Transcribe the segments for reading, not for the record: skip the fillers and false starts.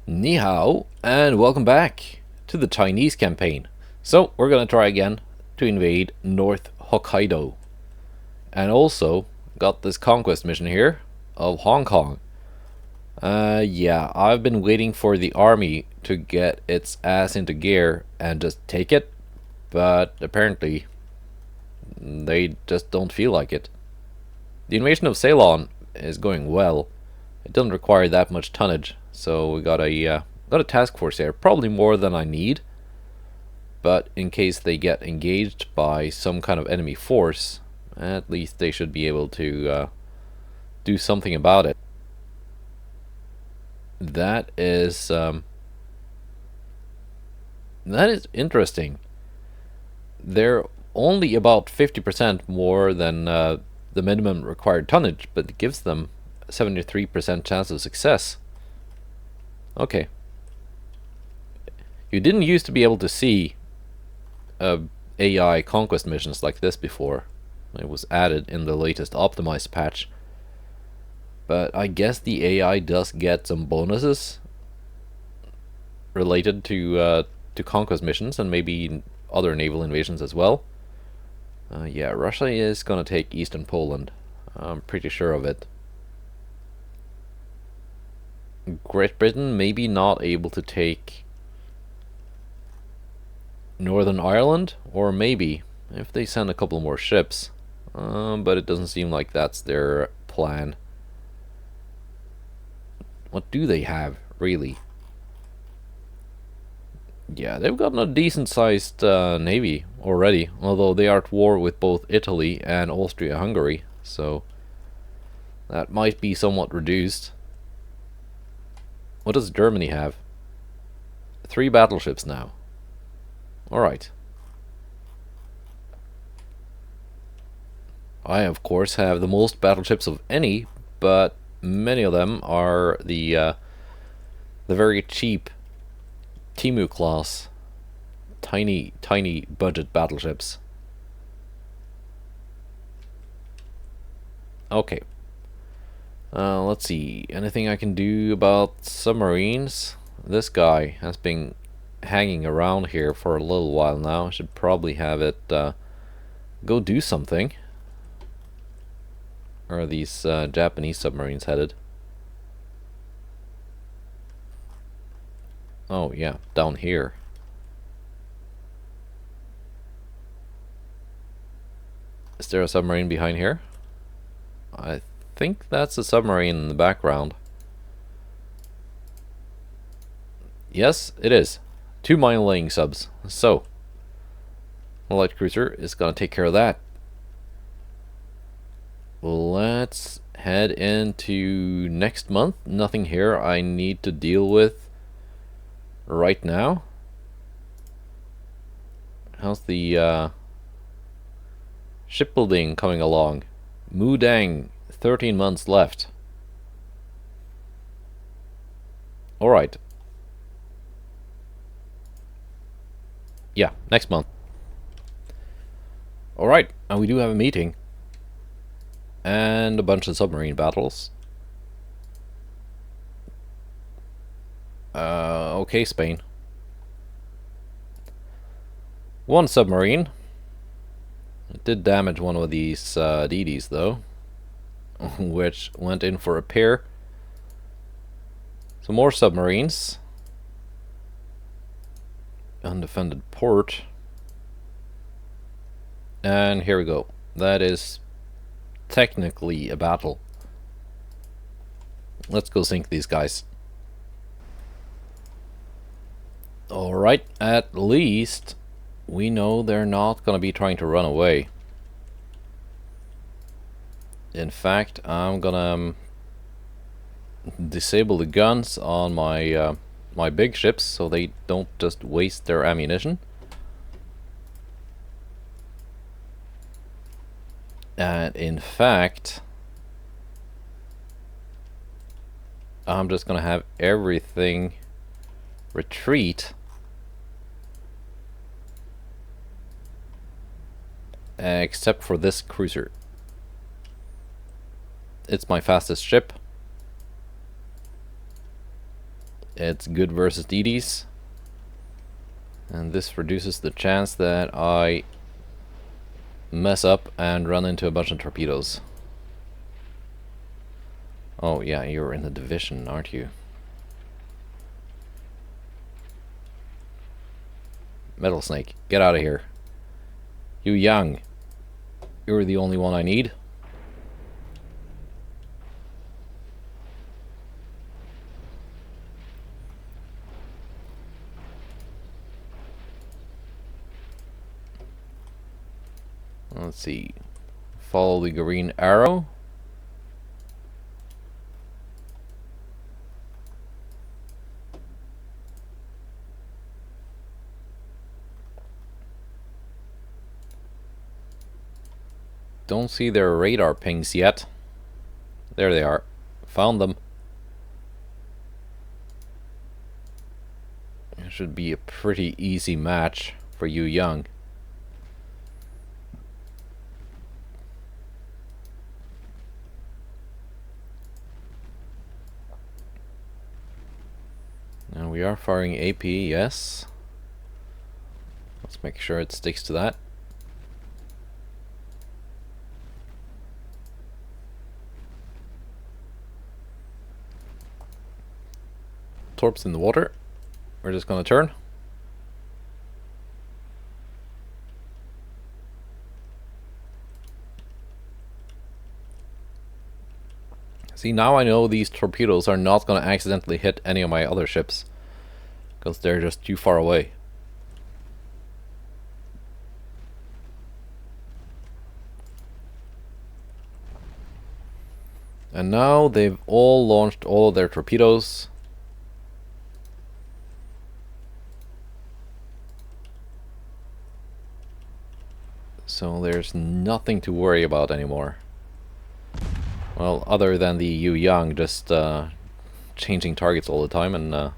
Ni hao, and welcome back to the Chinese campaign. So, we're gonna try again to invade North Hokkaido. And also, got this conquest mission here of Hong Kong. Yeah, I've been waiting for the army to get its ass into gear and just take it, but apparently they just don't feel like it. The invasion of Ceylon is going well. It doesn't require that much tonnage, so we got a task force here, probably more than I need. But in case they get engaged by some kind of enemy force, at least they should be able to do something about it. That is interesting. They're only about 50% more than the minimum required tonnage, but it gives them a 73% chance of success. Okay. You didn't used to be able to see AI conquest missions like this before. It was added in the latest optimized patch. But I guess the AI does get some bonuses related to conquest missions and maybe other naval invasions as well. Yeah, Russia is gonna take Eastern Poland. I'm pretty sure of it. Great Britain maybe not able to take Northern Ireland, or maybe if they send a couple more ships. But it doesn't seem like that's their plan. What do they have, really? Yeah, they've gotten a decent-sized navy already, although they are at war with both Italy and Austria-Hungary, so that might be somewhat reduced. What does Germany have? 3 battleships now. Alright. I, of course, have the most battleships of any, but many of them are the very cheap Timu class, tiny budget battleships. Okay. Let's see. Anything I can do about submarines? This guy has been hanging around here for a little while now. I should probably have it go do something. Where are these Japanese submarines headed? Oh yeah, down here. Is there a submarine behind here? I think that's a submarine in the background. Yes, it is. 2 mine-laying subs. So, the light cruiser is gonna take care of that. Let's head into next month. Nothing here I need to deal with right now. How's the shipbuilding coming along? Mudang, 13 months left. Alright. Yeah, next month. Alright, and we do have a meeting. And a bunch of submarine battles. Okay, Spain. 1 submarine. It did damage one of these DDs, though. Which went in for repair. Some more submarines. Undefended port. And here we go. That is technically a battle. Let's go sink these guys. Alright, at least we know they're not gonna be trying to run away. In fact, I'm gonna disable the guns on my my big ships so they don't just waste their ammunition. And in fact, I'm just gonna have everything retreat except for this cruiser. It's my fastest ship. It's good versus DDs. And this reduces the chance that I mess up and run into a bunch of torpedoes. Oh yeah, you're in the division, aren't you? Metal Snake, get out of here. You Yang, you're the only one I need. Let's see. Follow the green arrow. Don't see their radar pings yet. There they are. Found them. It should be a pretty easy match for Yu Yang. Now we are firing AP, yes. Let's make sure it sticks to that. Torps in the water. We're just gonna turn. See, now I know these torpedoes are not gonna accidentally hit any of my other ships, because they're just too far away. And now they've all launched all of their torpedoes. So there's nothing to worry about anymore. Well, other than the Yu Yang just changing targets all the time and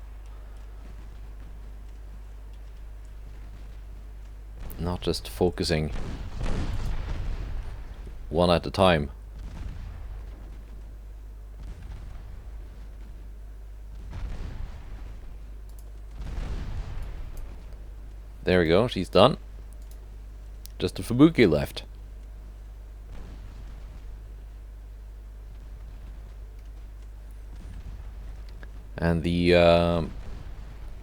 not just focusing one at a time. There we go, she's done. Just a Fubuki left. And the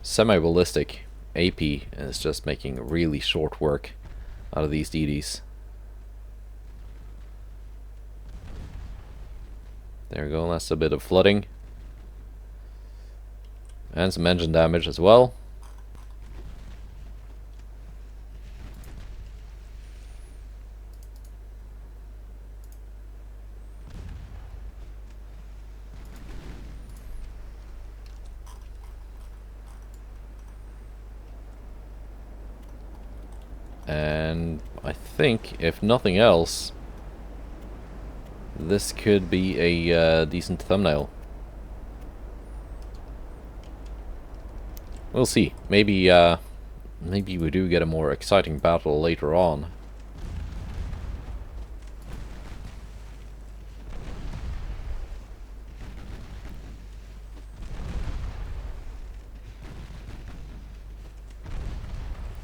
semi-ballistic AP is just making really short work out of these DDs. There we go, that's a bit of flooding. And some engine damage as well. And I think, if nothing else, this could be a decent thumbnail. We'll see. Maybe maybe we do get a more exciting battle later on.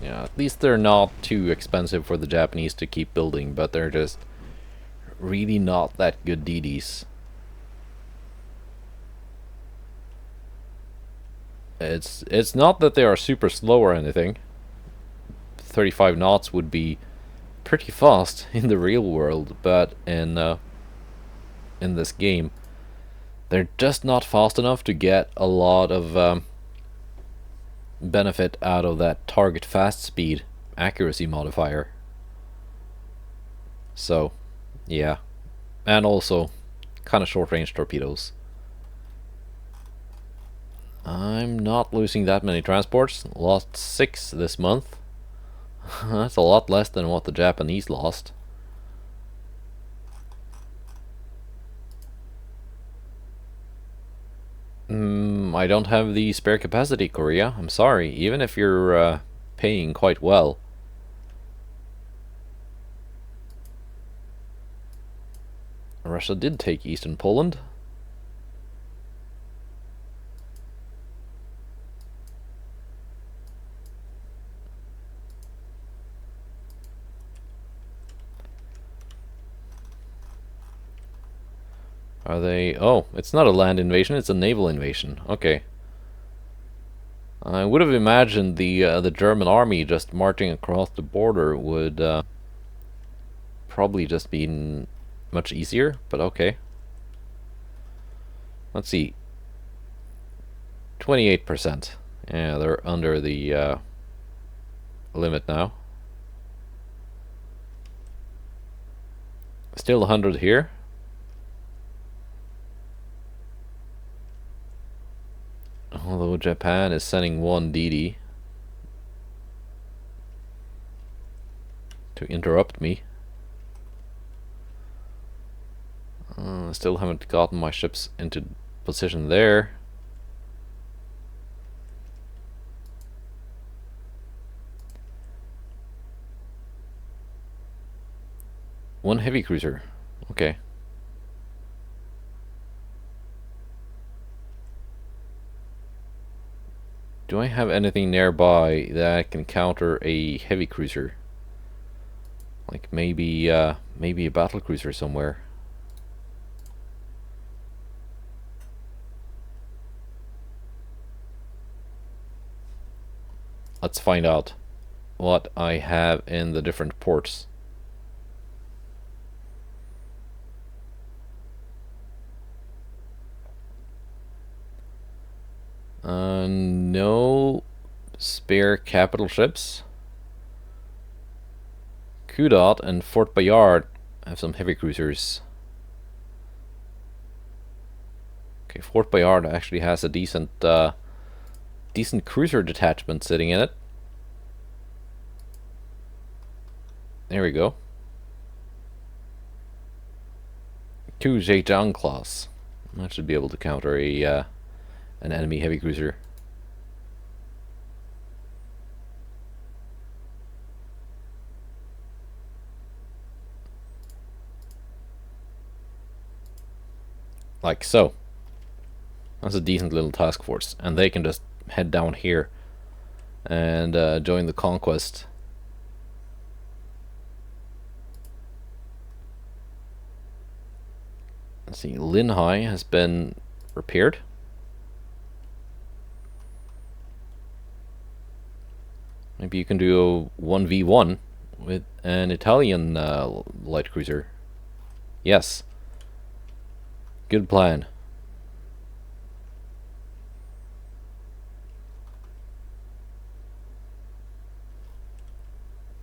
Yeah, at least they're not too expensive for the Japanese to keep building, but they're just really not that good DDs. It's not that they are super slow or anything. 35 knots would be pretty fast in the real world, but in this game, they're just not fast enough to get a lot of benefit out of that target fast speed accuracy modifier. So, yeah. And also, kind of short range torpedoes. I'm not losing that many transports. Lost 6 this month. That's a lot less than what the Japanese lost. I don't have the spare capacity, Korea. I'm sorry, even if you're paying quite well. Russia did take Eastern Poland. Are they... Oh, it's not a land invasion, it's a naval invasion. Okay. I would have imagined the German army just marching across the border would probably just be much easier, but okay. Let's see. 28%. Yeah, they're under the limit now. Still 100 here. Although Japan is sending one DD to interrupt me. Still haven't gotten my ships into position there. One heavy cruiser. Okay. Do I have anything nearby that can counter a heavy cruiser? Like maybe a battle cruiser somewhere. Let's find out what I have in the different ports. No spare capital ships. Kudat and Fort Bayard have some heavy cruisers. Okay, Fort Bayard actually has a decent cruiser detachment sitting in it. There we go. 2 Zhejiang class. That should be able to counter a an enemy heavy cruiser. Like so. That's a decent little task force, and they can just head down here and join the conquest. Let's see, Linhai has been repaired. Maybe you can do a 1v1 with an Italian light cruiser. Yes. Good plan.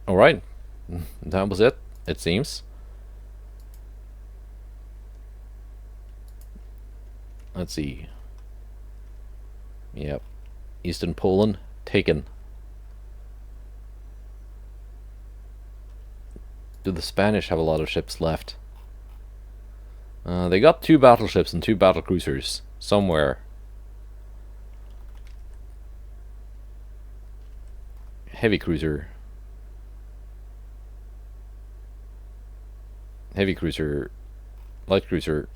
Alright. That was it seems. Let's see. Yep. Eastern Poland taken. Do the Spanish have a lot of ships left? They got 2 battleships and 2 battle cruisers somewhere. Heavy cruiser. Heavy cruiser. Light cruiser.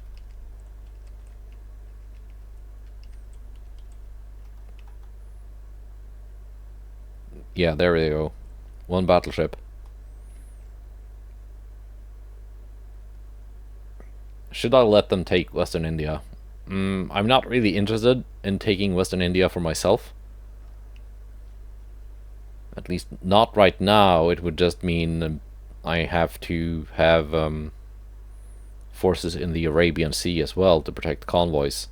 Yeah, there we go. 1 battleship. Should I let them take Western India? I'm not really interested in taking Western India for myself. At least not right now. It would just mean I have to have forces in the Arabian Sea as well to protect convoys.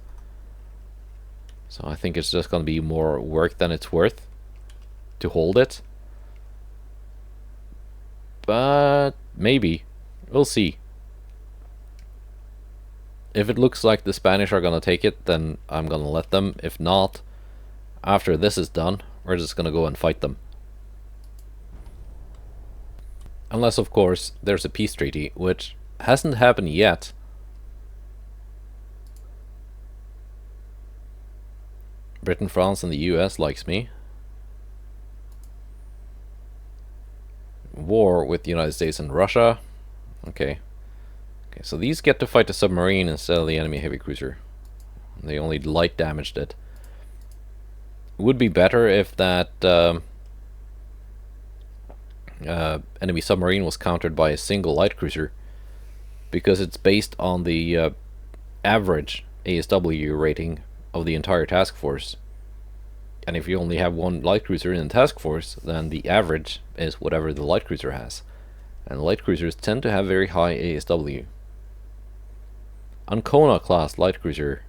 So I think it's just going to be more work than it's worth to hold it. But maybe. We'll see. If it looks like the Spanish are gonna take it, then I'm gonna let them. If not, after this is done, we're just gonna go and fight them. Unless, of course, there's a peace treaty, which hasn't happened yet. Britain, France, and the US likes me. War with the United States and Russia. Okay. Okay, so these get to fight the submarine instead of the enemy heavy cruiser. They only light damaged it. Would be better if that enemy submarine was countered by a single light cruiser, because it's based on the average ASW rating of the entire task force. And if you only have one light cruiser in the task force, then the average is whatever the light cruiser has. And light cruisers tend to have very high ASW. Ancona class light cruiser.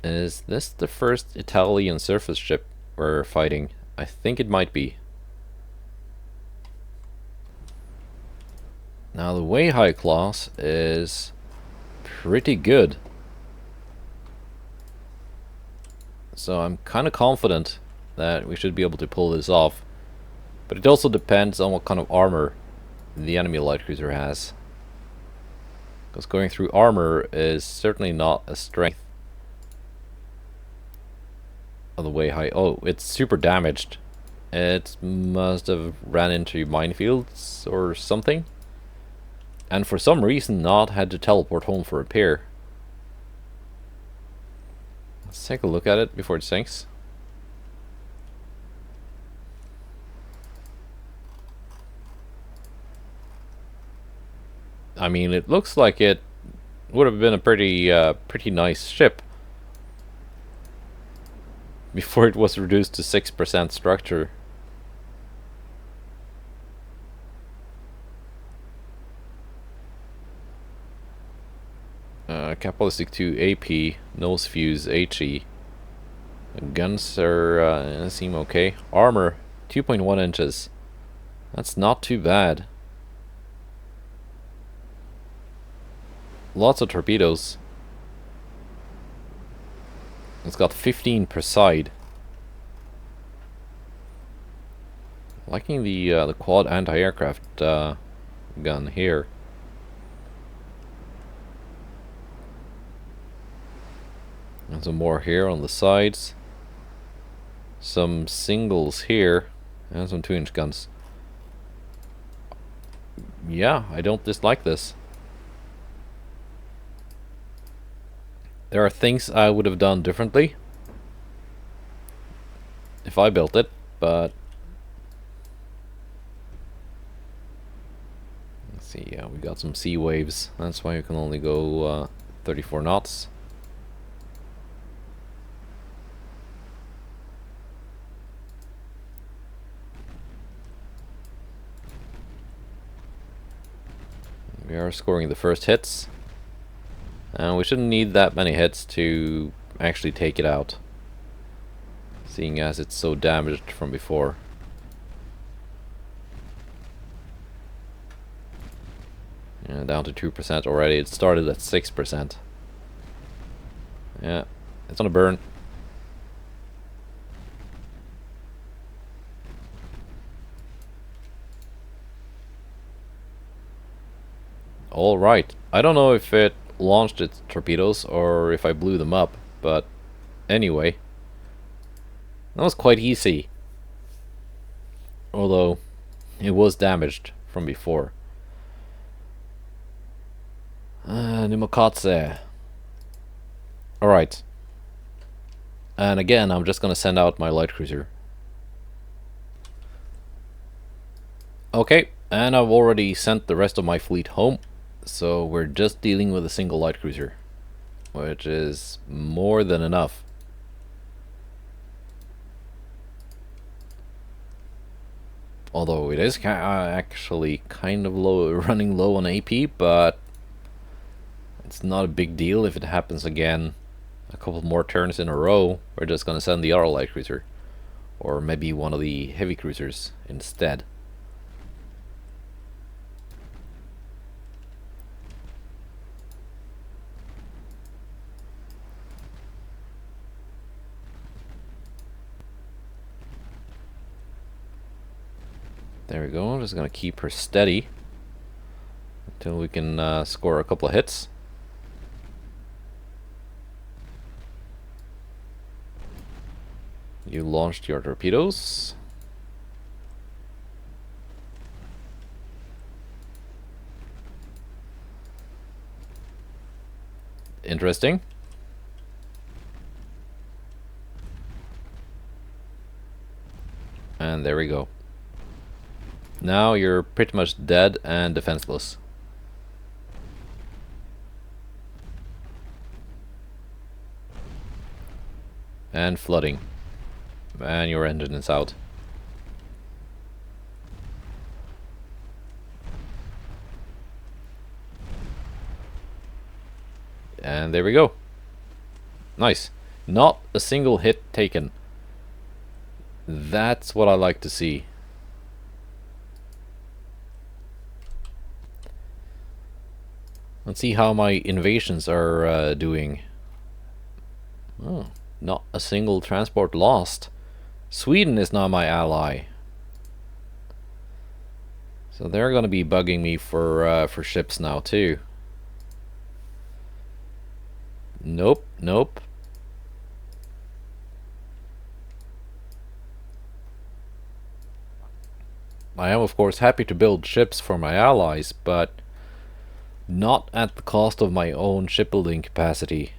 Is this the first Italian surface ship we're fighting? I think it might be. Now the way high class is pretty good. So I'm kind of confident that we should be able to pull this off. But it also depends on what kind of armor the enemy light cruiser has. Because going through armor is certainly not a strength of the way high. Oh, it's super damaged. It must have ran into minefields or something. And for some reason not had to teleport home for repair. Let's take a look at it before it sinks. I mean, it looks like it would have been a pretty nice ship before it was reduced to 6% structure. Capitalistic 2 AP, nose fuse HE. Guns are seem okay. Armor 2.1 inches. That's not too bad. Lots of torpedoes. It's got 15 per side. Liking the quad anti-aircraft gun here. And some more here on the sides. Some singles here. And some 2-inch guns. Yeah, I don't dislike this. There are things I would have done differently if I built it, but let's see. Yeah, we got some sea waves. That's why you can only go 34 knots. We are scoring the first hits. And we shouldn't need that many hits to actually take it out, seeing as it's so damaged from before. Yeah, down to 2% already. It started at 6%. Yeah, it's on a burn. Alright, I don't know if it launched its torpedoes or if I blew them up, but anyway, that was quite easy, although it was damaged from before. Nimokatse. Alright, and again I'm just gonna send out my light cruiser. Okay, and I've already sent the rest of my fleet home. So we're just dealing with a single light cruiser, which is more than enough. Although it is actually kind of low, running low on AP, but it's not a big deal if it happens again a couple more turns in a row. We're just gonna send the other light cruiser, or maybe one of the heavy cruisers instead. There we go. I'm just gonna keep her steady until we can score a couple of hits. You launched your torpedoes. Interesting. And there we go. Now you're pretty much dead and defenseless. And flooding. And your engine is out. And there we go. Nice. Not a single hit taken. That's what I like to see. Let's see how my invasions are doing. Oh, not a single transport lost. Sweden is now my ally. So they're going to be bugging me for ships now too. Nope, nope. I am of course happy to build ships for my allies, but not at the cost of my own shipbuilding capacity.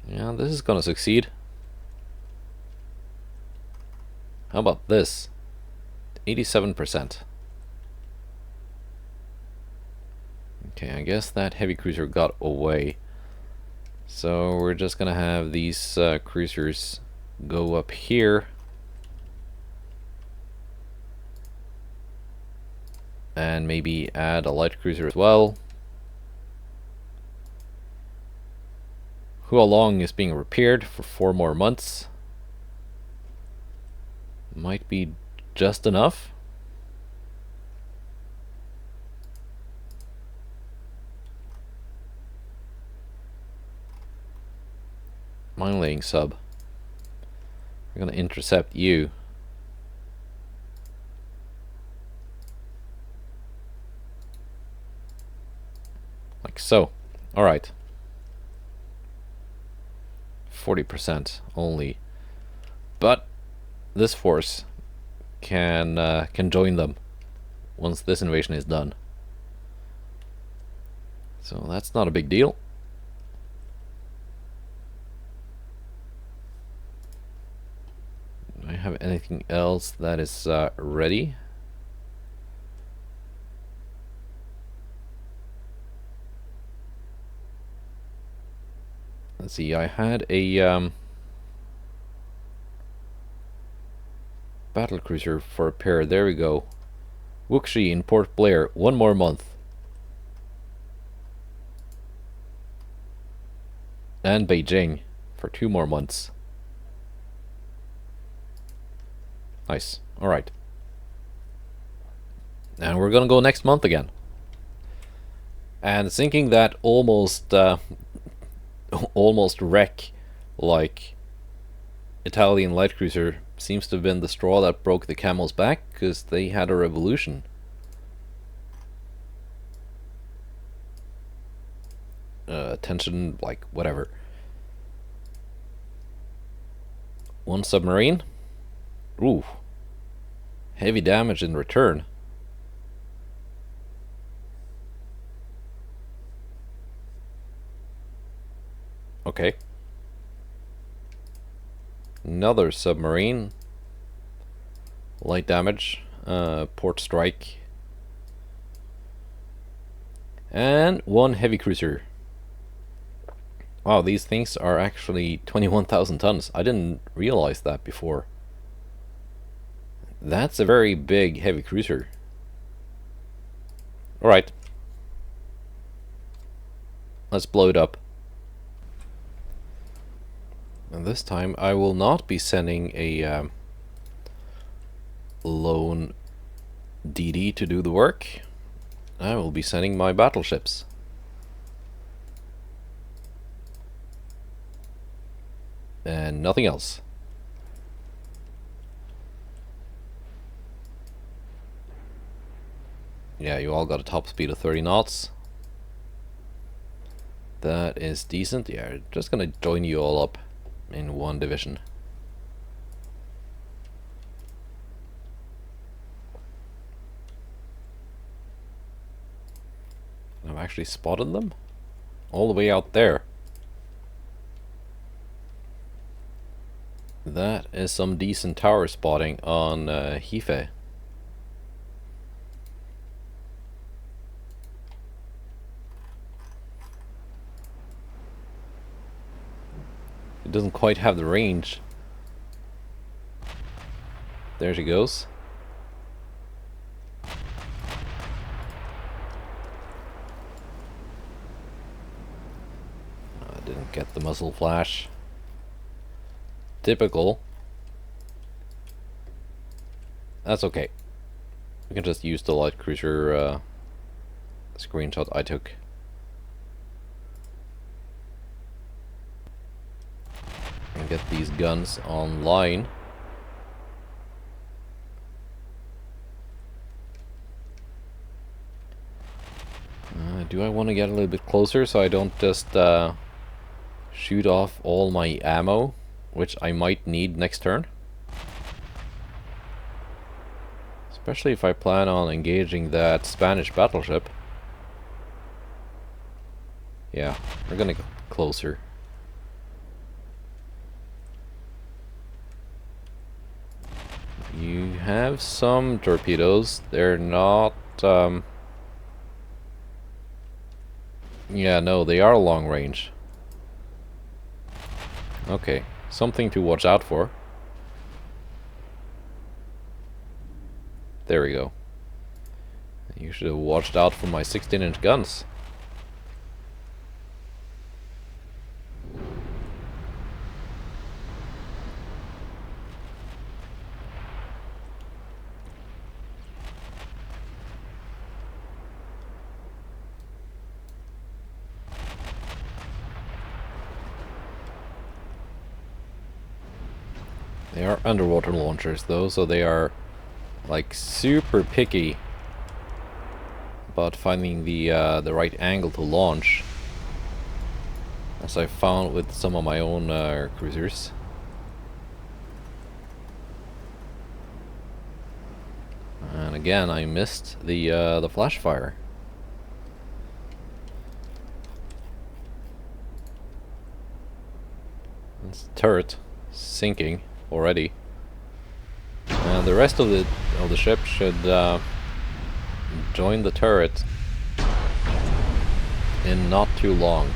Yeah, this is gonna succeed. How about this? 87%. Okay, I guess that heavy cruiser got away. So we're just gonna have these cruisers go up here. And maybe add a light cruiser as well. Hualong is being repaired for 4 more months. Might be just enough. Mine laying sub. We're gonna intercept you. Like so. Alright. 40% only. But this force can join them once this invasion is done. So that's not a big deal. Do I have anything else that is ready? Let's see, I had a battle cruiser for repair. There we go. Wuxi in Port Blair, 1 more month. And Beijing for 2 more months. Nice. Alright. And we're gonna go next month again. And thinking that almost almost wreck like Italian light cruiser seems to have been the straw that broke the camel's back, because they had a revolution. Attention, like, whatever. 1 submarine. Ooh. Heavy damage in return. Okay. Another submarine. Light damage. Port strike. And 1 heavy cruiser. Wow, these things are actually 21,000 tons. I didn't realize that before. That's a very big heavy cruiser. Alright. Let's blow it up. And this time I will not be sending a lone DD to do the work. I will be sending my battleships. And nothing else. Yeah, you all got a top speed of 30 knots. That is decent. Yeah, just gonna join you all up in 1 division. I've actually spotted them all the way out there. That is some decent tower spotting on Hife. It doesn't quite have the range. There she goes. I didn't get the muzzle flash. Typical. That's okay. We can just use the light cruiser screenshot I took. And get these guns online. Do I want to get a little bit closer so I don't just shoot off all my ammo, which I might need next turn? Especially if I plan on engaging that Spanish battleship. Yeah, we're gonna go closer. You have some torpedoes. They're not... Yeah, no, they are long range. Okay, something to watch out for. There we go. You should have watched out for my 16-inch guns. They are underwater launchers though, so they are like super picky about finding the right angle to launch, as I found with some of my own cruisers. And again, I missed the flash fire. This turret sinking already, and the rest of the ship should join the turret in not too long.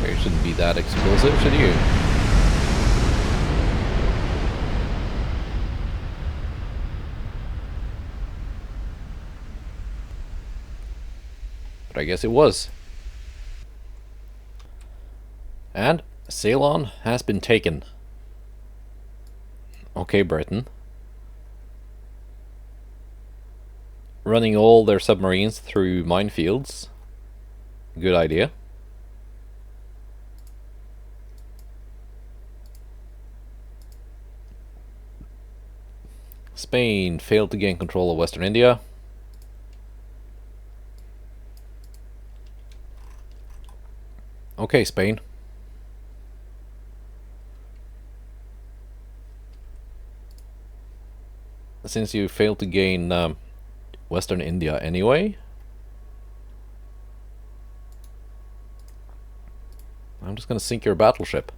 You shouldn't be that explosive, should you? But I guess it was. And Ceylon has been taken. Okay, Britain. Running all their submarines through minefields. Good idea. Spain failed to gain control of Western India. Okay, Spain. Since you failed to gain Western India anyway, I'm just gonna sink your battleship.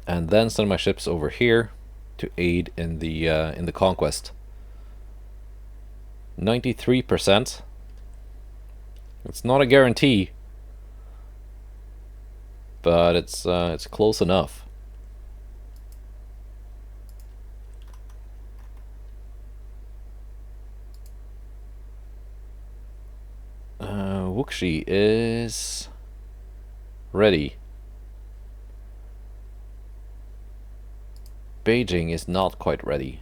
And then send my ships over here to aid in the conquest. 93%. It's not a guarantee, but it's close enough. Wuxi is ready. Beijing is not quite ready.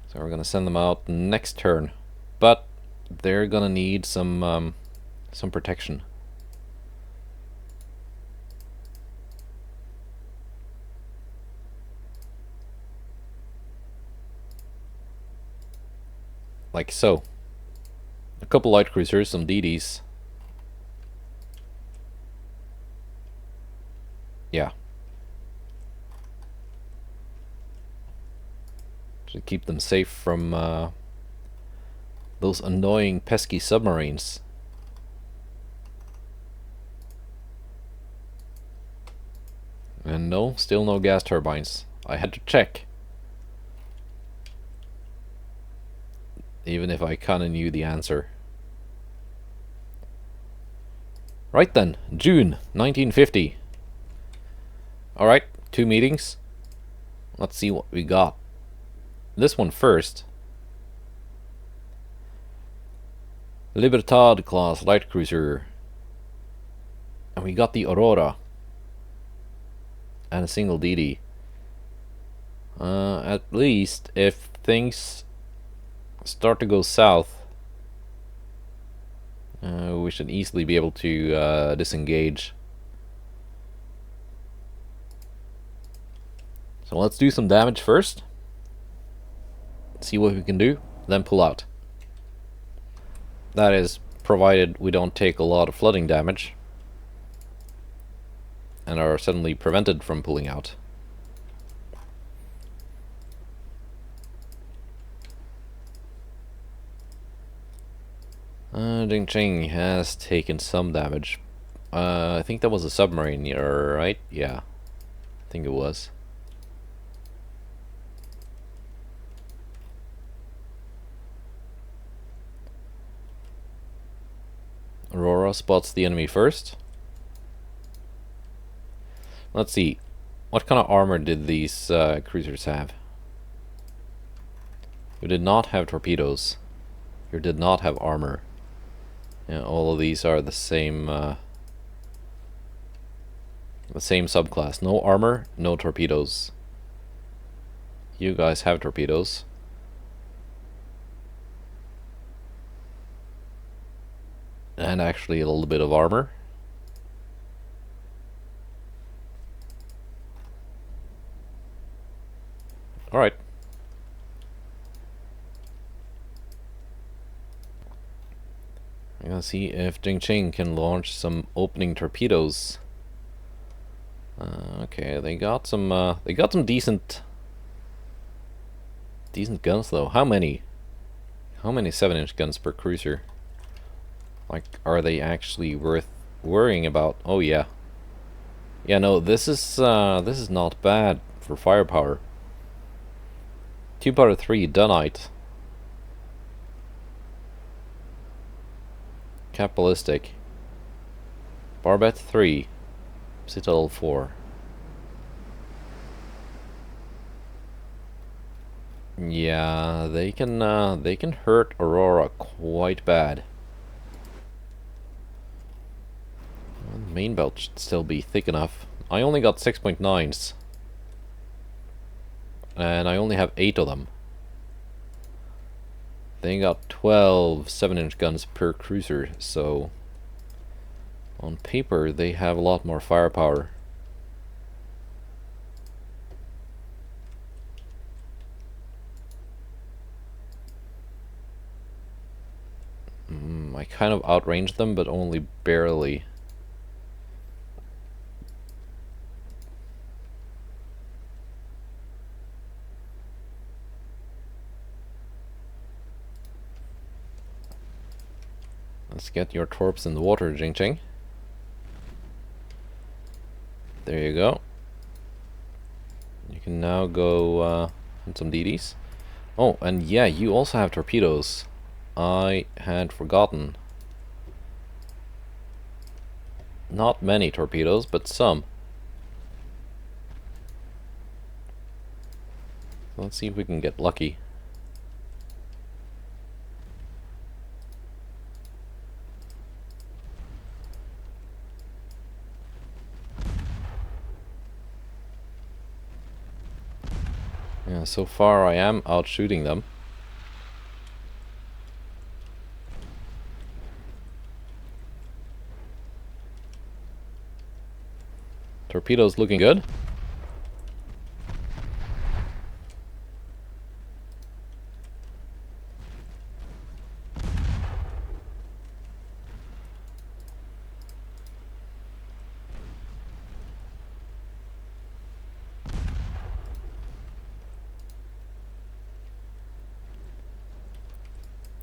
So we're gonna send them out next turn, but they're gonna need some protection. Like so. A couple light cruisers, some DDs. Yeah. To keep them safe from those annoying pesky submarines. And no, still no gas turbines. I had to check. Even if I kinda knew the answer. Right then, June 1950. Alright, 2 meetings. Let's see what we got. This one first. Libertad class light cruiser. And we got the Aurora. And a single DD. At least if things start to go south, we should easily be able to disengage. So let's do some damage first. See what we can do, then pull out. That is, provided we don't take a lot of flooding damage and are suddenly prevented from pulling out. Ding Ching has taken some damage. I think that was a submarine, right? Yeah, I think it was. Aurora spots the enemy first. Let's see. What kind of armor did these cruisers have? You did not have torpedoes. You did not have armor. Yeah, all of these are the same subclass. No armor, no torpedoes. You guys have torpedoes. And actually a little bit of armor. Alright. I'm gonna see if Jing Ching can launch some opening torpedoes. Okay, they got some decent guns though. How many? How many 7-inch guns per cruiser? Like, are they actually worth worrying about? Oh yeah. Yeah, no, this is not bad for firepower. 2-3 Dunite. Cap ballistic. Barbette 3. Citadel 4. Yeah, they can hurt Aurora quite bad. The main belt should still be thick enough. I only got 6.9s. And I only have 8 of them. They got 12 7-inch guns per cruiser, so on paper they have a lot more firepower. I kind of outranged them, but only barely. Let's get your torps in the water, Jing Ching. There you go. You can now go on some DDs. Oh, and yeah, you also have torpedoes. I had forgotten. Not many torpedoes, but some. Let's see if we can get lucky. Yeah, so far I am out shooting them. Torpedoes looking good.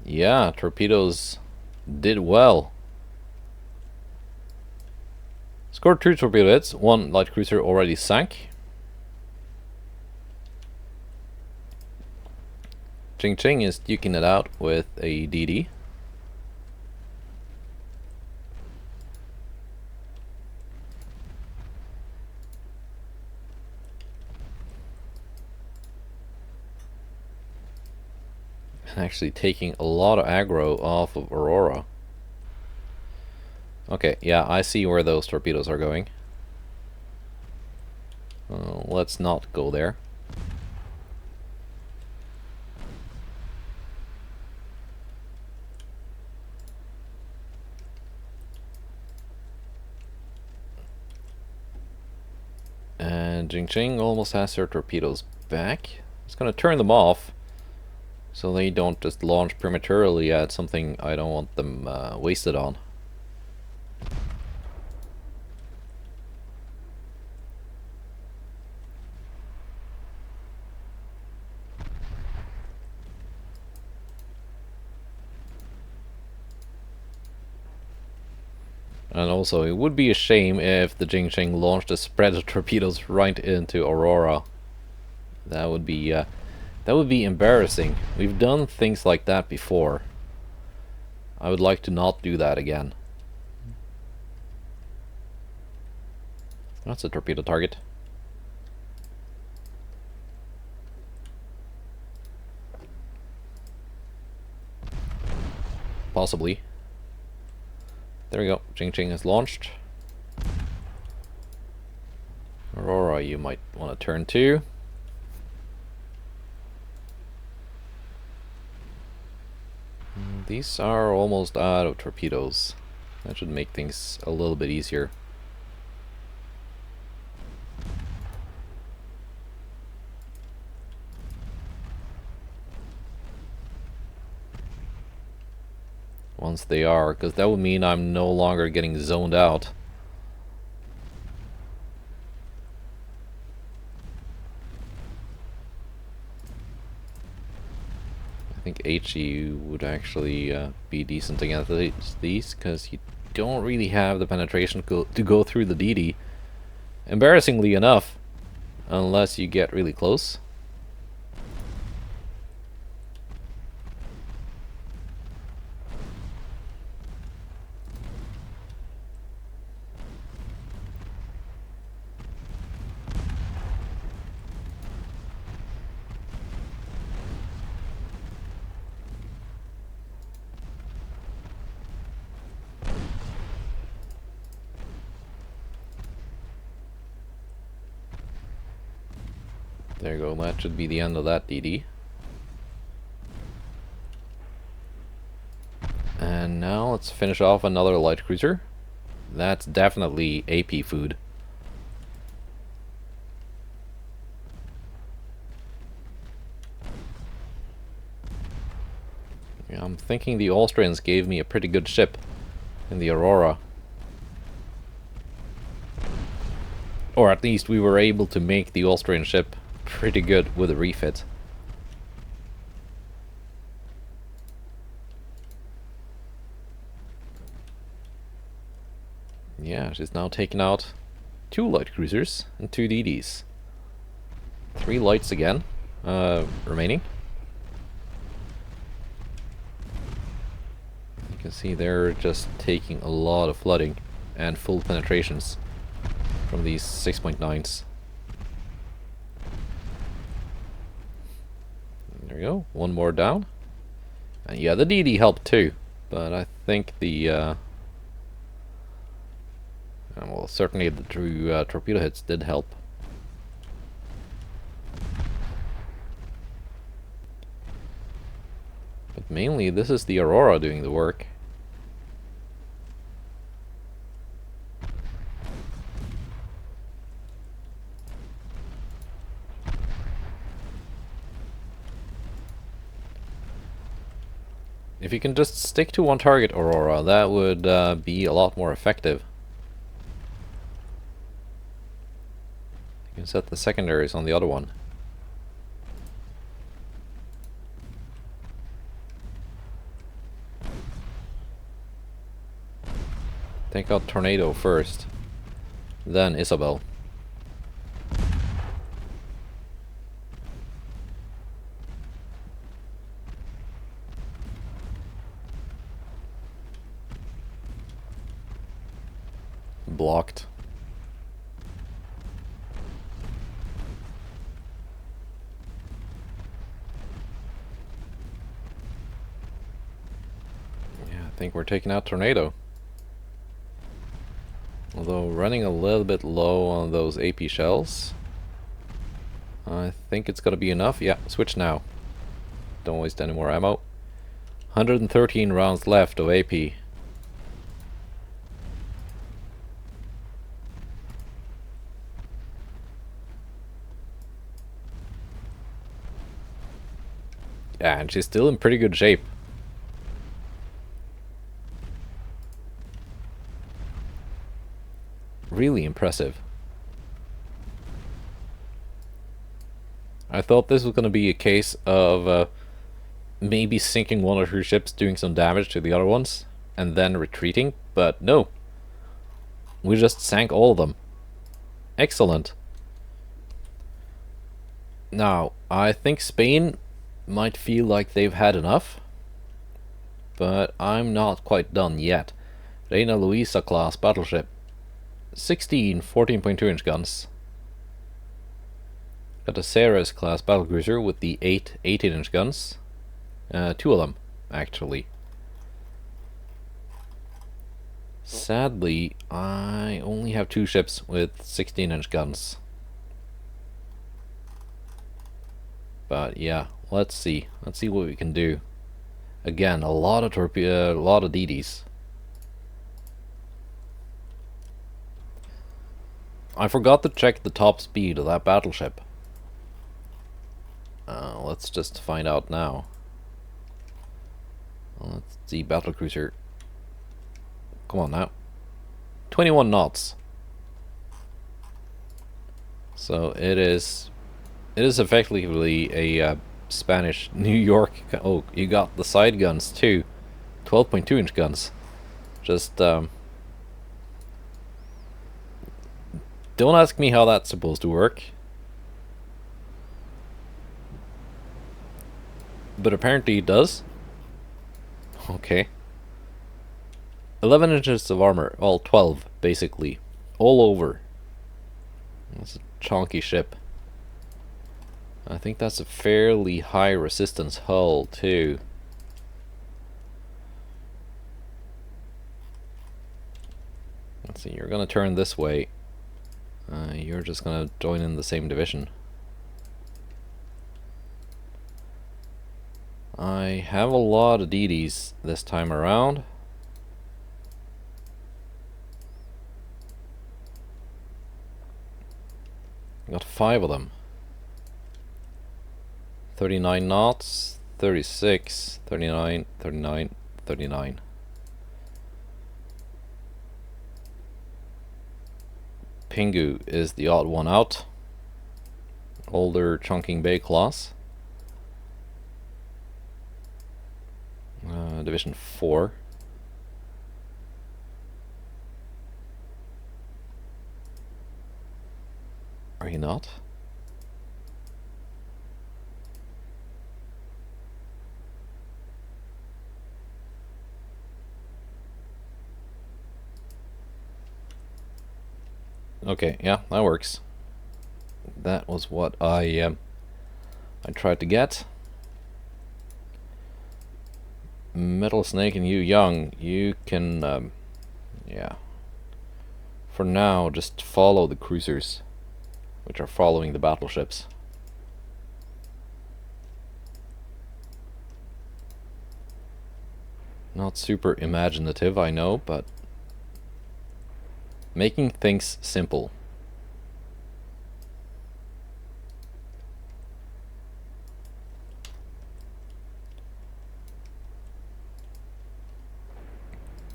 Yeah, torpedoes did well. Scored 2 torpedo hits, 1 light cruiser already sank. Ching Ching is duking it out with a DD. Actually taking a lot of aggro off of Aurora. Okay, yeah, I see where those torpedoes are going. Let's not go there. And Jing Ching almost has her torpedoes back. It's gonna turn them off so they don't just launch prematurely at something I don't want them wasted on. And also, it would be a shame if the Jing Ching launched a spread of torpedoes right into Aurora. That would be embarrassing. We've done things like that before. I would like to not do that again. That's a torpedo target. Possibly. There we go. Jing Ching has launched. Aurora, you might want to turn to. These are almost out of torpedoes. That should make things a little bit easier. Once they are, because that would mean I'm no longer getting zoned out. I think HE would actually be decent against these, because you don't really have the penetration to go through the DD. Embarrassingly enough, unless you get really close. There you go, that should be the end of that DD. And now let's finish off another light cruiser. That's definitely AP food. Yeah, I'm thinking the Austrians gave me a pretty good ship in the Aurora. Or at least we were able to make the Austrian ship pretty good with a refit. Yeah, she's now taken out 2 light cruisers and 2 DDs. 3 lights again remaining. You can see they're just taking a lot of flooding and full penetrations from these 6.9s. There we go, 1 more down. And yeah, the DD helped too, but I think the well, certainly the 2 torpedo hits did help. But mainly this is the Aurora doing the work. If you can just stick to one target, Aurora, that would be a lot more effective. You can set the secondaries on the other one. Take out Tornado first. Then Isabel. Blocked. Yeah, I think we're taking out Tornado. Although running a little bit low on those AP shells. I think it's gonna be enough. Yeah, switch now. Don't waste any more ammo. 113 rounds left of AP. Yeah, and she's still in pretty good shape. Really impressive. I thought this was going to be a case of maybe sinking one or two ships, doing some damage to the other ones, and then retreating, but no. We just sank all of them. Excellent. Now, I think Spain might feel like they've had enough, but I'm not quite done yet. Reina Luisa class battleship. 16 14.2 inch guns. Got a Ceres class battlecruiser with the 8 18 inch guns. Two of them, actually. Sadly, I only have two ships with 16 inch guns. But yeah, let's see. Let's see what we can do. Again, a lot of torpedo, a lot of DDs. I forgot to check the top speed of that battleship. Let's just find out now. Let's see, battlecruiser. Come on now. 21 knots. So it is effectively a Spanish New York. Oh, you got the side guns too. 12.2 inch guns. Just don't ask me how that's supposed to work. But apparently it does. Okay. 11 inches of armor. Well, 12, basically. All over. That's a chunky ship. I think that's a fairly high resistance hull, too. Let's see, you're gonna turn this way. You're just gonna join in the same division. I have a lot of DDs this time around. Got 5 of them. 39 knots, 36, 39, 39, 39. Pingu is the odd one out. Older Chongqing Bay class. Division 4. Are you not? Okay, yeah, that works. That was what I tried to get. Metal Snake and you young, you can yeah. For now, just follow the cruisers, which are following the battleships. Not super imaginative, I know, but making things simple.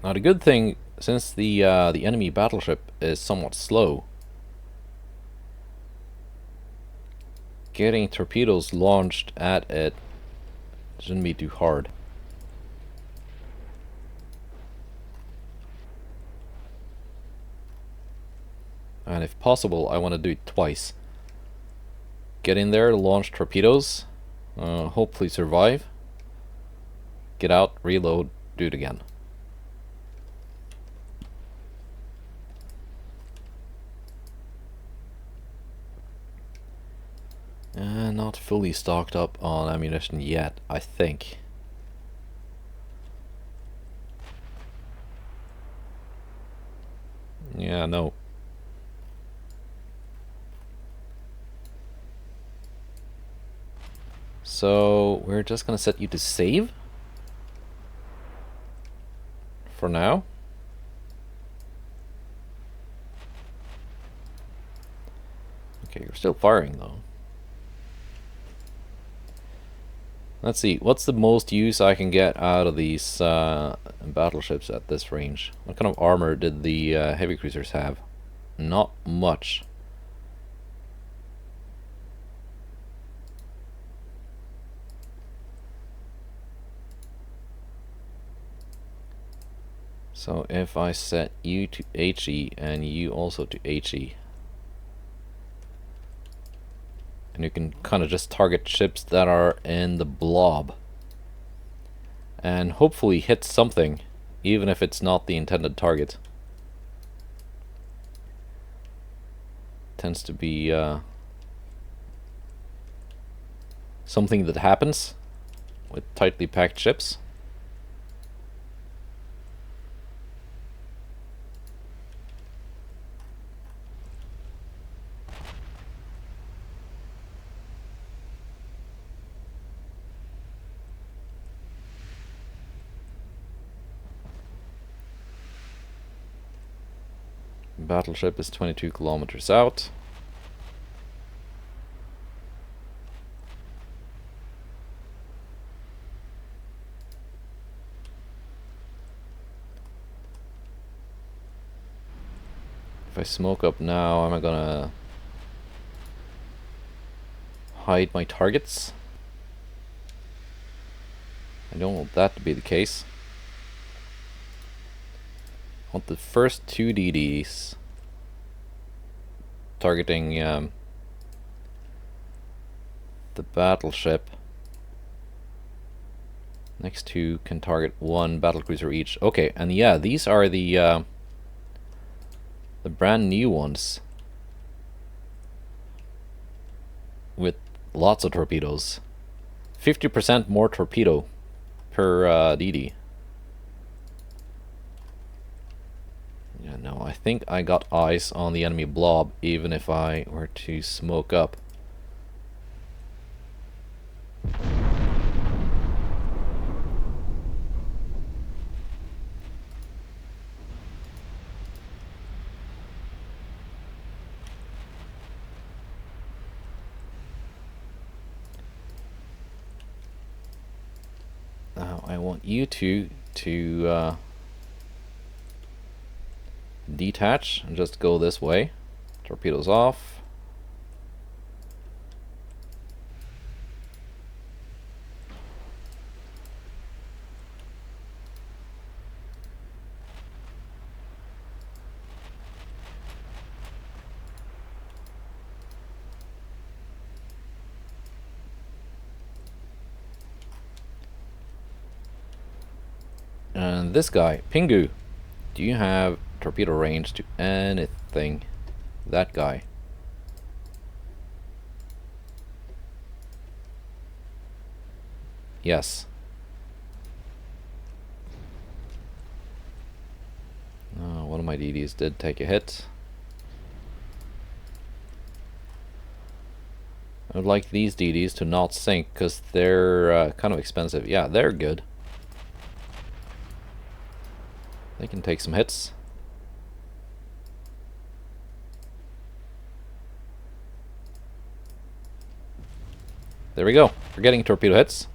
Now the good thing, since the enemy battleship is somewhat slow, getting torpedoes launched at it shouldn't be too hard. And if possible, I want to do it twice. Get in there, launch torpedoes, hopefully survive. Get out, reload, do it again. Not fully stocked up on ammunition yet, I think. Yeah, no. So we're just gonna set you to save for now. Okay, you're still firing though. Let's see, what's the most use I can get out of these battleships at this range? What kind of armor did the heavy cruisers have? Not much. So if I set you to HE and you also to HE, and you can kind of just target ships that are in the blob and hopefully hit something, even if it's not the intended target. Tends to be something that happens with tightly packed ships. Battleship is 22 kilometers out. If I smoke up now, am I gonna hide my targets? I don't want that to be the case. I want the first two DDs targeting the battleship. Next two can target one battlecruiser each. Okay, and yeah, these are the brand new ones with lots of torpedoes. 50% more torpedo per DD. Yeah, no, I think I got eyes on the enemy blob, even if I were to smoke up. Now I want you two to detach and just go this way. Torpedoes off. And this guy, Pingu, do you have torpedo range to anything? That guy. Yes. One of my DDs did take a hit. I would like these DDs to not sink because they're kind of expensive. Yeah, they're good. They can take some hits. There we go. We're getting torpedo hits.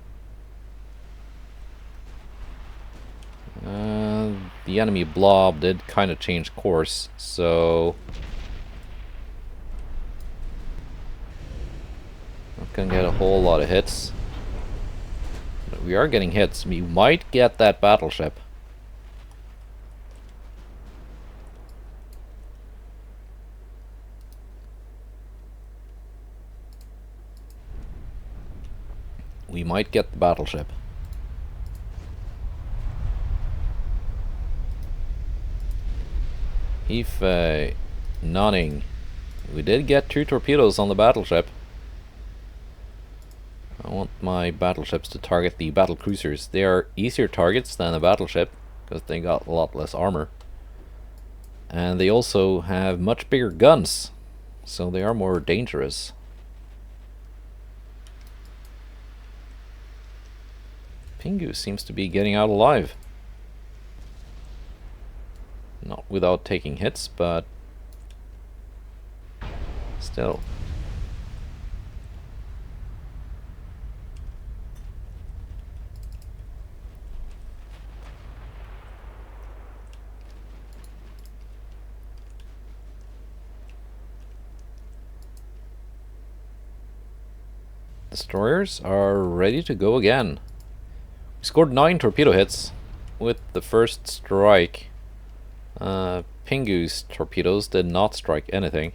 The enemy blob did kind of change course, so not gonna get a whole lot of hits. But we are getting hits. We might get that battleship. we might get the battleship. Hife, nodding. We did get 2 torpedoes on the battleship. I want my battleships to target the battle cruisers. They are easier targets than a battleship because they got a lot less armor. And they also have much bigger guns, so they are more dangerous. Pingu seems to be getting out alive. Not without taking hits, but still. Destroyers are ready to go again. We scored 9 torpedo hits with the first strike. Pingu's torpedoes did not strike anything.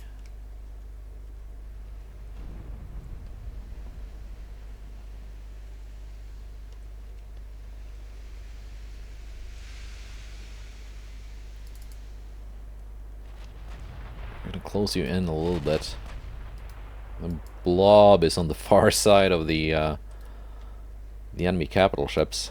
I'm gonna close you in a little bit. The blob is on the far side of the enemy capital ships.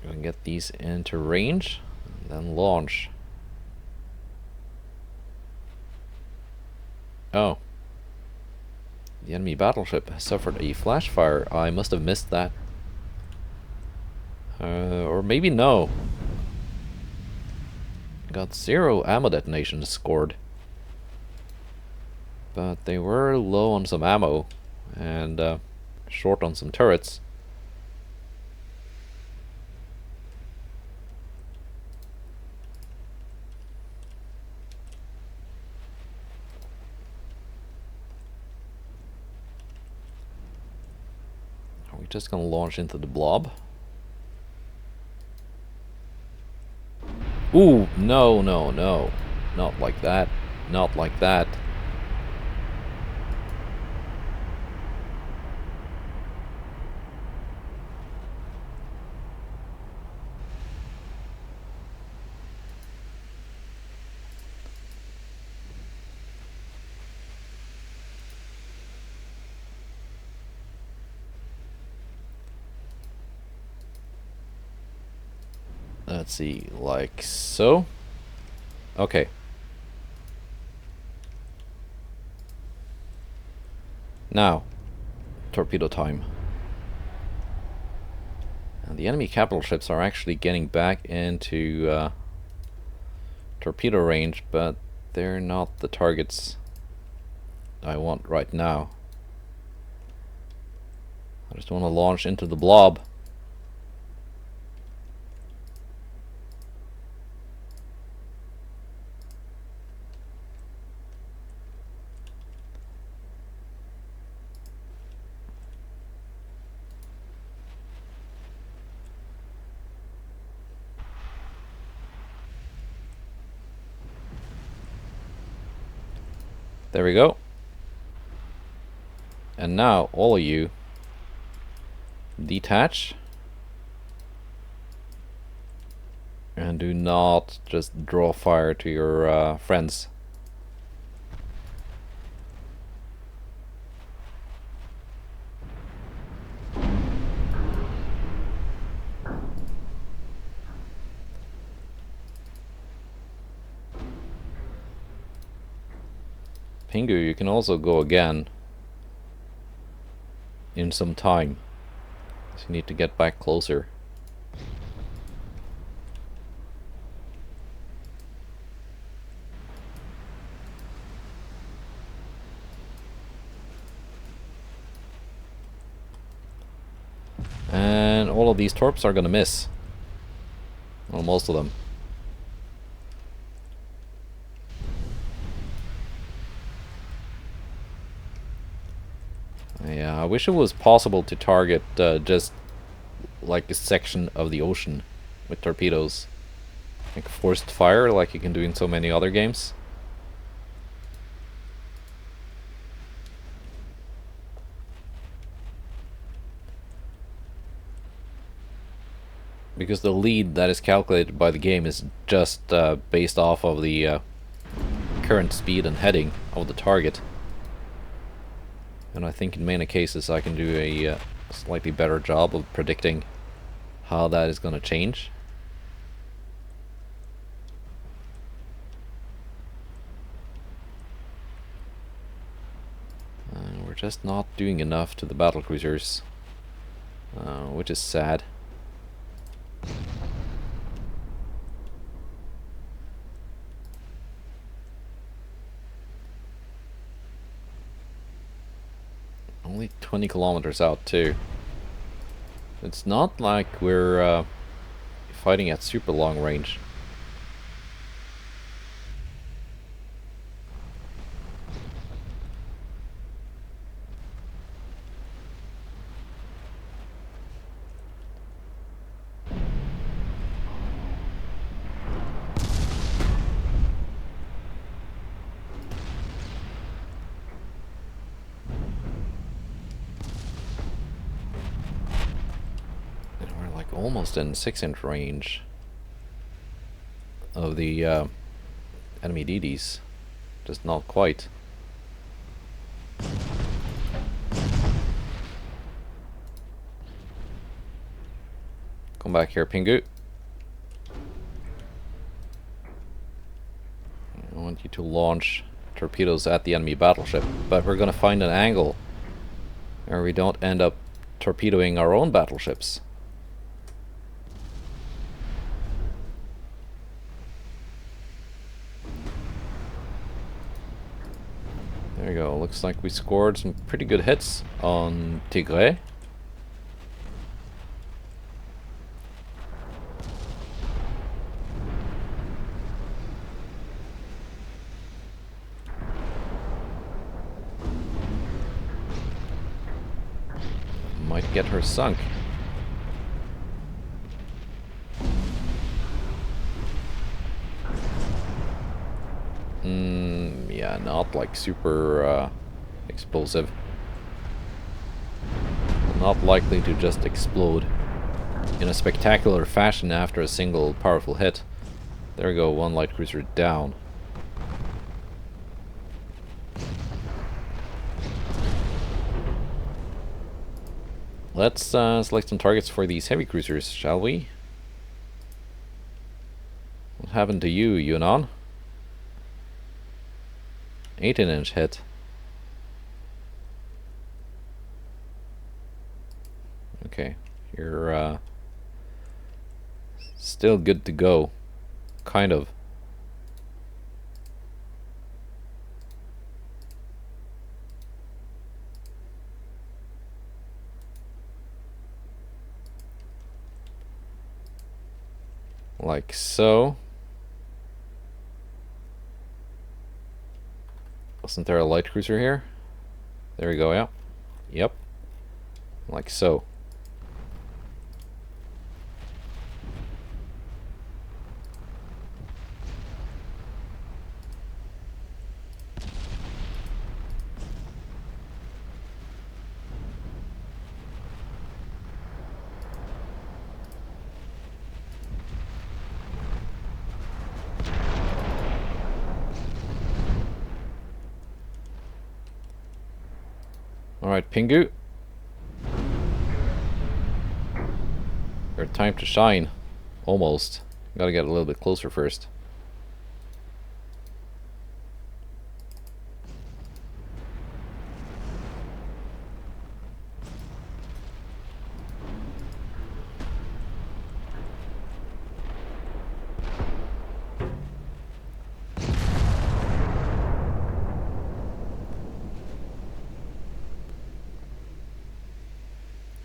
Gonna get these into range and then launch. Oh. The enemy battleship has suffered a flash fire. I must have missed that. Or maybe no. Got 0 ammo detonations scored. But they were low on some ammo and short on some turrets. Are we just gonna launch into the blob? Ooh, no, no, no. Not like that. Not like that. Let's see, like so. Okay. Now, torpedo time. And the enemy capital ships are actually getting back into torpedo range, but they're not the targets I want right now. I just want to launch into the blob. There we go. And now, all of you, detach. And do not just draw fire to your friends. Pingu, you can also go again in some time. So you need to get back closer. And all of these torps are gonna miss. Well, most of them. Yeah, I wish it was possible to target just like a section of the ocean with torpedoes. Like forced fire, like you can do in so many other games. Because the lead that is calculated by the game is just based off of the current speed and heading of the target. And I think in many cases I can do a slightly better job of predicting how that is going to change. We're just not doing enough to the battlecruisers, which is sad. Only 20 kilometers out too. It's not like we're fighting at super long range. Almost in 6-inch range of the enemy DDs, just not quite. Come back here, Pingu. I want you to launch torpedoes at the enemy battleship, but we're gonna find an angle where we don't end up torpedoing our own battleships. There you go, looks like we scored some pretty good hits on Tigre. Might get her sunk. Yeah, not like super explosive. Not likely to just explode in a spectacular fashion after a single powerful hit. There we go, one light cruiser down. Let's select some targets for these heavy cruisers, shall we? What happened to you, Yunnan? 18-inch hit. Okay, you're still good to go, kind of. Like so. Wasn't there a light cruiser here? There we go, yeah. Yep. Like so. Alright, Pingu. Your time to shine. Almost. Gotta get a little bit closer first.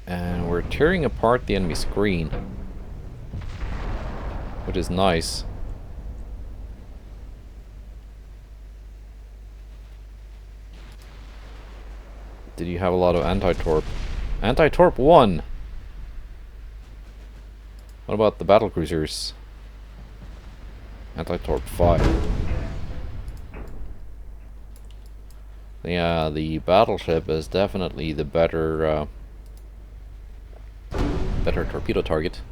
And we're tearing apart the enemy screen, which is nice. Did you have a lot of anti-torp? Anti-torp 1! What about the battle cruisers? Anti-torp fire. Yeah, the battleship is definitely the better better torpedo target.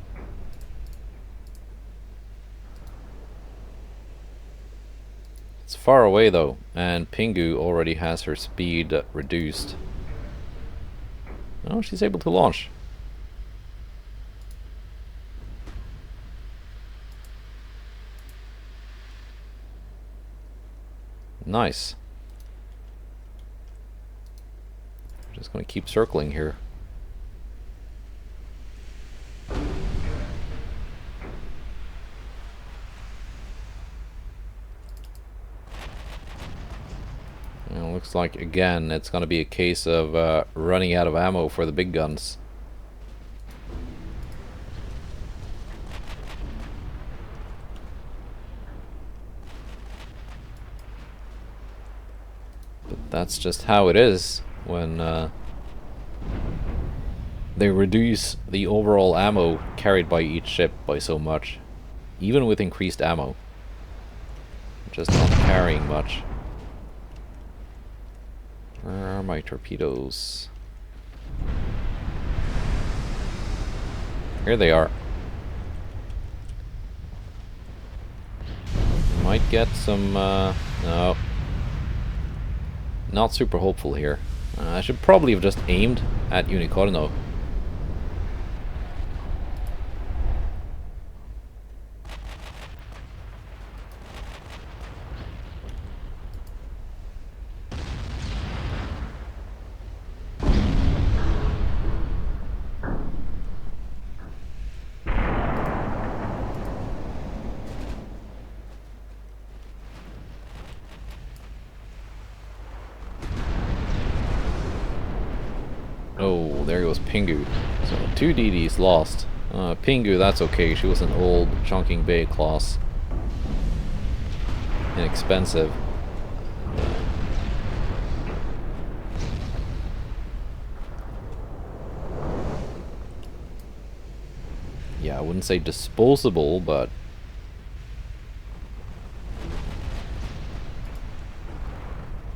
It's far away though, and Pingu already has her speed reduced. Oh, she's able to launch. Nice. Just gonna keep circling here. And it looks like again it's gonna be a case of running out of ammo for the big guns. But that's just how it is when they reduce the overall ammo carried by each ship by so much. Even with increased ammo. Just not carrying much. Where are my torpedoes? Here they are. Might get some, no. Not super hopeful here. I should probably have just aimed at Unicorno. Oh, there goes Pingu. So 2 DDs lost. Pingu, that's okay. She was an old chunking bay class. Inexpensive. Yeah, I wouldn't say disposable, but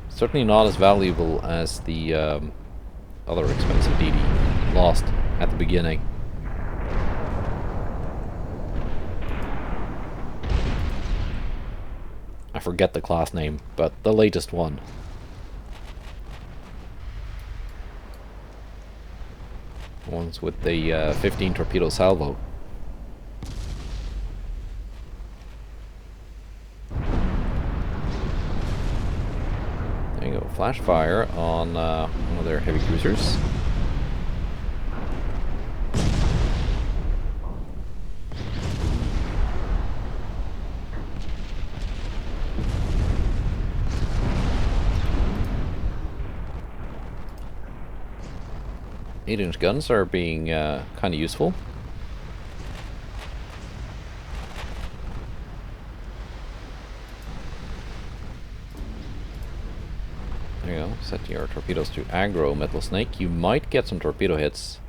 certainly not as valuable as the other expensive DD lost at the beginning. I forget the class name, but the latest one. Ones with the 15 torpedo salvo. There you go, flash fire on one of their heavy cruisers. Eight-inch guns are being kind of useful. There you go. Set your torpedoes to aggro, Metal Snake. You might get some torpedo hits.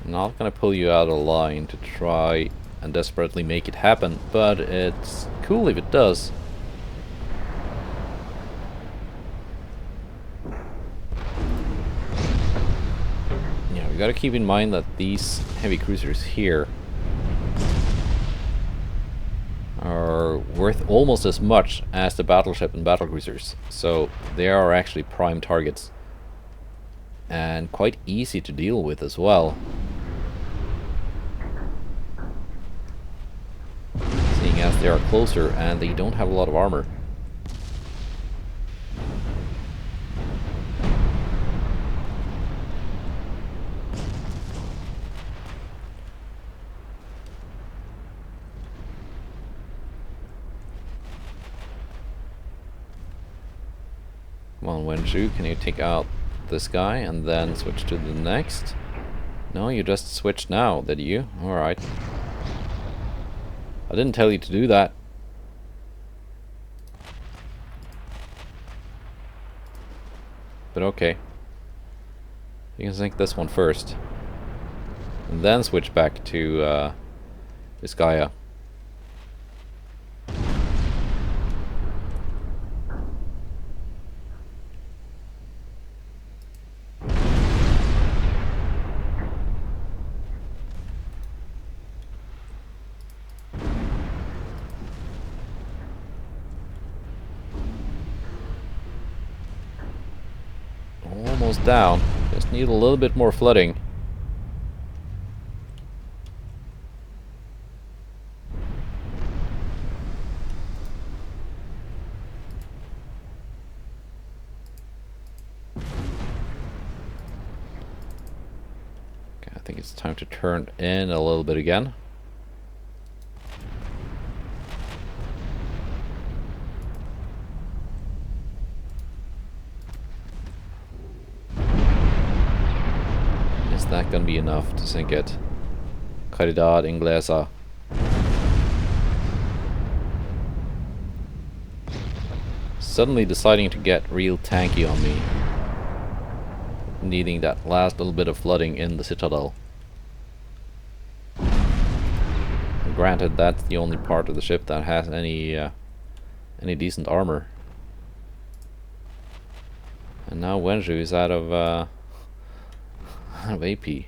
I'm not gonna pull you out of line to try and desperately make it happen, but it's cool if it does. Yeah, we gotta keep in mind that these heavy cruisers here are worth almost as much as the battleship and battlecruisers, so they are actually prime targets and quite easy to deal with as well, seeing as they are closer and they don't have a lot of armor. Come on, Wenshu, can you take out this guy and then switch to the next? No, you just switched now, did you? Alright. I didn't tell you to do that. But okay. You can sink this one first. And then switch back to Vizcaya. Almost down. Just need a little bit more flooding. Okay, I think it's time to turn in a little bit again. Is that gonna be enough to sink it? Caridad Inglesa. Suddenly deciding to get real tanky on me. Needing that last little bit of flooding in the citadel. And granted, that's the only part of the ship that has any decent armor. And now Wenju is out of AP.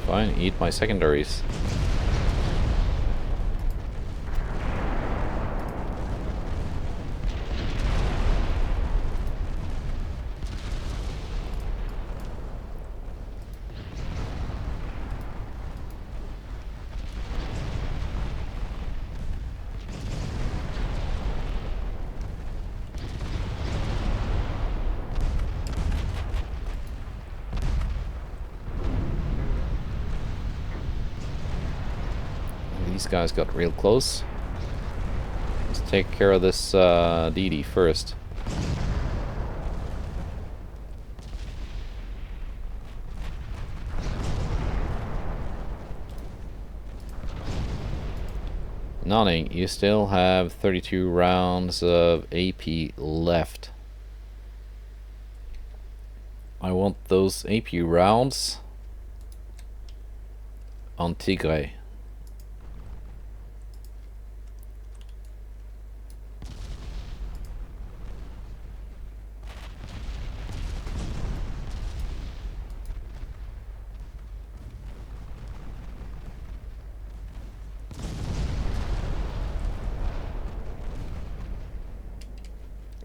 Fine, eat my secondaries. These guys got real close. Let's take care of this DD first. Nonning, you still have 32 rounds of AP left. I want those AP rounds on Tigray.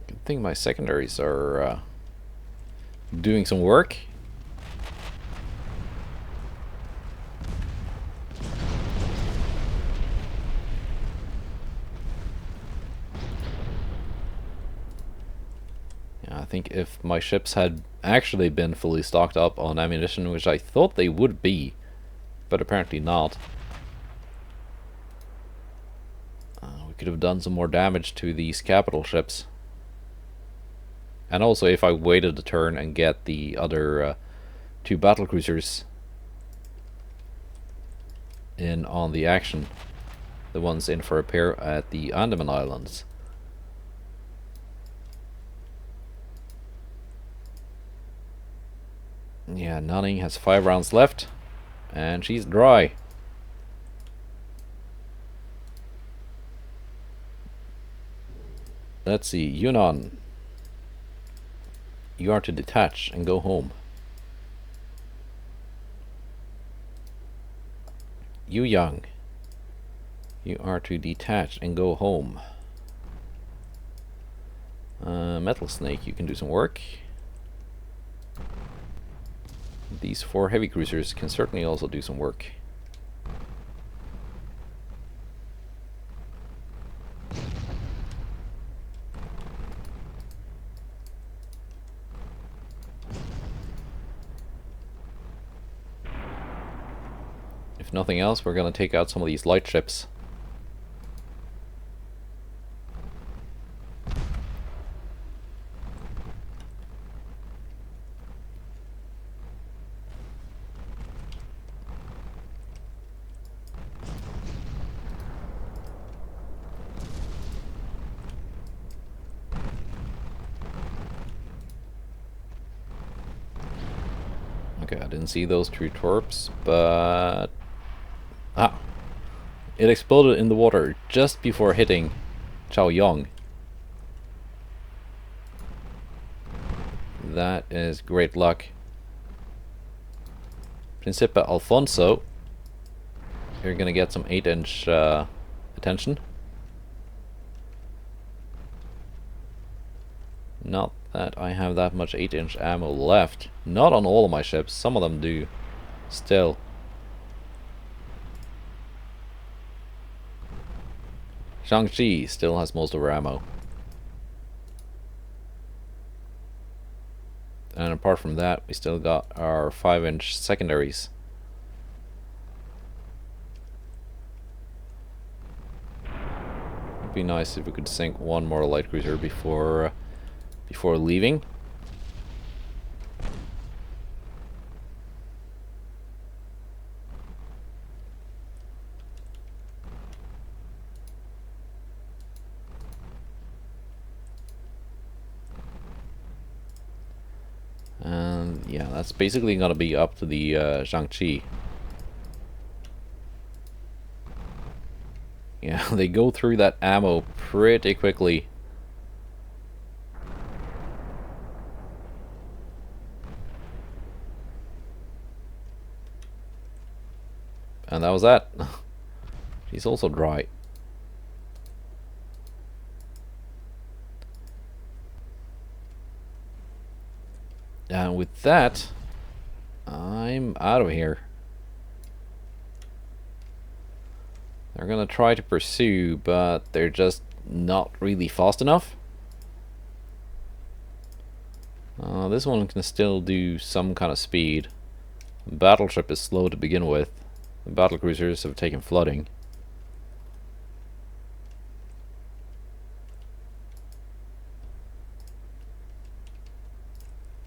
I think my secondaries are doing some work. Yeah, I think if my ships had actually been fully stocked up on ammunition, which I thought they would be, but apparently not, we could have done some more damage to these capital ships. And also, if I waited a turn and get the other two battlecruisers in on the action, the ones in for repair at the Andaman Islands. Yeah, Nunning has 5 rounds left, and she's dry. Let's see, Yunnan. You are to detach and go home. Yu Yang. You are to detach and go home. Metal Snake, you can do some work. These 4 heavy cruisers can certainly also do some work. If nothing else, we're going to take out some of these light ships. Okay, I didn't see those 2 torps, but... Ah! It exploded in the water just before hitting Chaoyong. That is great luck. Principe Alfonso, you're gonna get some 8-inch attention. Not that I have that much 8-inch ammo left. Not on all of my ships, some of them do. Still. Shang-Chi still has most of her ammo. And apart from that, we still got our 5-inch secondaries. It'd be nice if we could sink one more light cruiser before leaving. And yeah, that's basically gonna be up to the Shang-Chi. Yeah, they go through that ammo pretty quickly. And that was that. She's also dry. And with that, I'm out of here. They're gonna try to pursue, but they're just not really fast enough. This one can still do some kind of speed. The battleship is slow to begin with. The battle cruisers have taken flooding.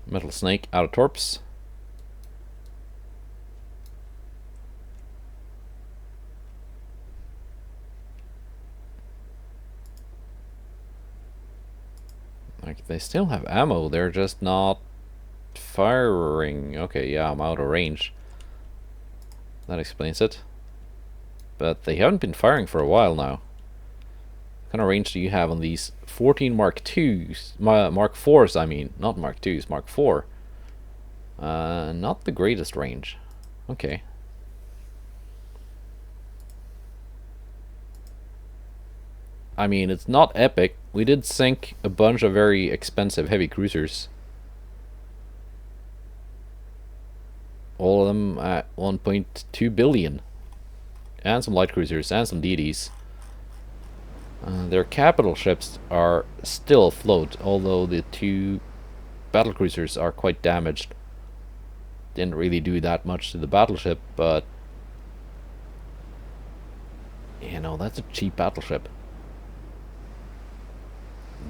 Metal Snake out of torps. Like, they still have ammo, they're just not firing. Okay, yeah, I'm out of range. That explains it. But they haven't been firing for a while now. What kind of range do you have on these 14 Mark IIs? Mark 4s, I mean. Not Mark 2s, Mark 4. Not the greatest range. Okay. I mean, it's not epic. We did sink a bunch of very expensive heavy cruisers. All of them at 1.2 billion. And some light cruisers and some DDs. Their capital ships are still afloat, although the 2 battle cruisers are quite damaged. Didn't really do that much to the battleship, but you know, that's a cheap battleship.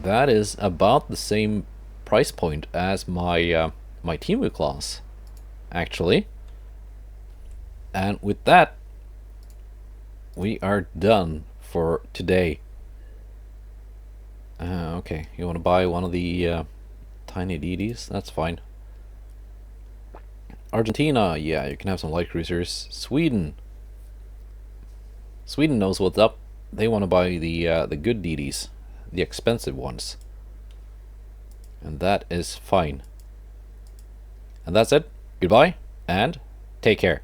That is about the same price point as my my Timu class, actually. And with that, we are done for today. Okay, you want to buy one of the tiny DDs? That's fine. Argentina, yeah, you can have some light cruisers. Sweden knows what's up. They want to buy the good DDs, the expensive ones, and that is fine. And that's it. Goodbye, and take care.